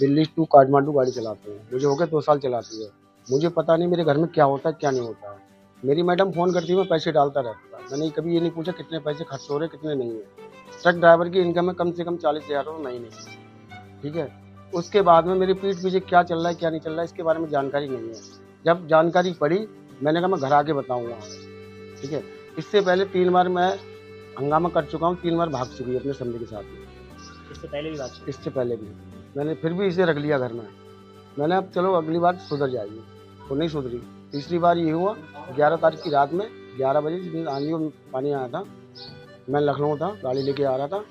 Delhi to Kathmandu गाड़ी चलाते हैं। मुझे हो गए 2 साल चलाती है। मुझे पता नहीं मेरे घर में क्या होता है, क्या नहीं होता है। मेरी मैडम फ़ोन करती है, मैं पैसे डालता रहता था। मैंने कभी ये नहीं पूछा कितने पैसे खर्च हो रहे हैं, कितने नहीं है। ट्रक ड्राइवर की इनकम है कम से कम 40,000 रुपये महीने की, ठीक है? उसके बाद में मेरी पीठ पीछे क्या चल रहा है, क्या नहीं चल रहा है, इसके बारे में जानकारी नहीं है। जब जानकारी पड़ी, मैंने कहा मैं घर आके बताऊँगा, ठीक है? इससे पहले 3 बार मैं हंगामा कर चुका हूँ, 3 बार भाग चुकी है अपने समधी के साथ में। इससे पहले भी बात हुई? इससे पहले भी। मैंने फिर भी इसे रख लिया घर में। मैंने अब चलो अगली बार सुधर जाएगी, वो नहीं सुधरी। तीसरी बार ये हुआ 11 तारीख की रात में 11 बजे जिस दिन आंधी और पानी आया था, मैं लखनऊ था, गाड़ी लेके आ रहा था।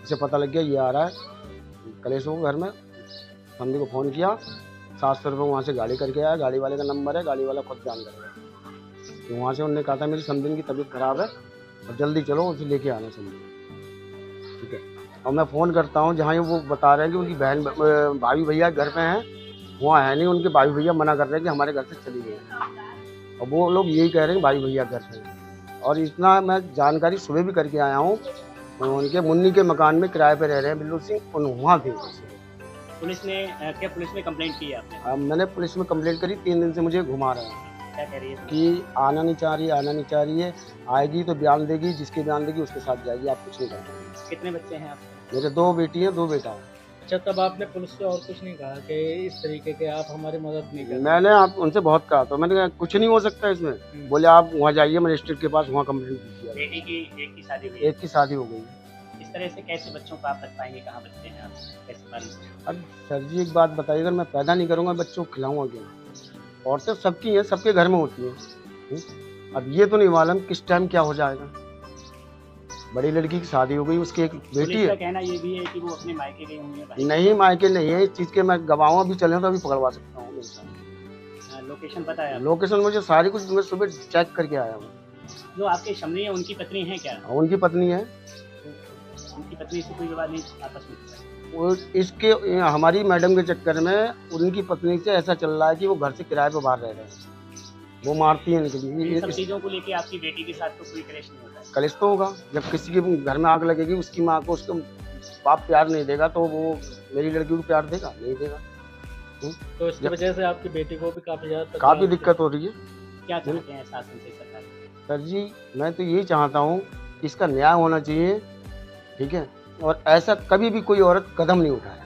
इसे पता लग गया ये आ रहा है कलेश को घर में। समधी को फ़ोन किया, 700 रुपये वहाँ से गाड़ी करके आया। गाड़ी वाले का नंबर है, गाड़ी वाला खुद जान करेगा। तो वहाँ से उन्होंने कहा था मेरी समधी की तबीयत ख़राब है और जल्दी चलो उसे लेके आना समधी, ठीक है? और मैं फ़ोन करता हूँ जहाँ वो बता रहे हैं कि उनकी बहन भाभी भैया घर पे हैं, वहाँ है नहीं। उनके भाई भैया मना कर रहे हैं कि हमारे घर से चली गई हैं और वो लोग यही कह रहे हैं भाई भैया घर पे हैं। और इतना मैं जानकारी सुबह भी करके आया हूँ, उनके मुन्नी के मकान में किराए पे रह रहे हैं बिल्लू सिंह, वहाँ थे। पुलिस ने क्या पुलिस में कंप्लेंट की है आपने? मैंने पुलिस में कंप्लेंट करी, 3 दिन से मुझे घुमा रहे हैं क्या कह रही है? कि आना नहीं चाह रही है, आना नहीं चाह रही है। आएगी तो बयान देगी, जिसके बयान देगी उसके साथ जाएगी, आप कुछ नहीं कर सकते। कितने बच्चे हैं आपके? मेरे 2 बेटी हैं, 2 बेटा है। अच्छा, तब आपने पुलिस से और कुछ नहीं कहा कि इस तरीके के आप हमारी मदद नहीं कर? मैंने आप उनसे बहुत कहा, तो मैंने कहा कुछ नहीं हो सकता इसमें। बोले आप वहाँ जाइए मजिस्ट्रेट के पास, वहाँ कंप्लेंट कीजिए। बेटी की एक की शादी हुई? एक की शादी हो गई है। इस तरह से कैसे बच्चों को आप रख पाएंगे? कहाँ बच्चे हैं आप, कैसे पालेंगे? अब सर जी एक बात बताइए, अगर मैं पैदा नहीं करूँगा बच्चों को खिलाऊँगा क्या? औरतें सबकी हैं, सबके घर में होती हैं। अब ये तो नहीं मालूम किस टाइम क्या हो जाएगा। बड़ी लड़की की शादी हो गई, उसकी एक बेटी पुलिस का है। कहना ये भी है कि वो अपने मायके गई हुई है। नहीं मायके नहीं है, इस चीज़ के मैं गवाह अभी चले तो अभी पकड़वा सकता हूँ मेरे साथ। लोकेशन पता है आपको? लोकेशन मुझे सारी कुछ मैं सुबह चेक करके आया हूँ। जो आपके समधी है उनकी पत्नी है क्या? उनकी पत्नी है। उनकी पत्नी से कोई विवाद नहीं आपस में? वो इसके हमारी मैडम के चक्कर में उनकी पत्नी से ऐसा चल रहा है कि वो घर से किराए पे बाहर रह रहे हैं। वो मारती है इनके लिए। इन सब चीज़ों को लेके आपकी बेटी के साथ तो कोई कलेश नहीं होता है? कलेश तो होगा, जब किसी के घर में आग लगेगी, उसकी माँ को उसका बाप प्यार नहीं देगा तो वो मेरी लड़की को प्यार देगा? नहीं देगा। तो इसकी वजह से आपकी बेटी को भी काफ़ी दिक्कत हो रही है। क्या चाहते हैं शासन से, सरकार से? सर जी मैं तो यही चाहता हूँ कि इसका न्याय होना चाहिए, ठीक है? और ऐसा कभी भी कोई औरत कदम नहीं उठाए।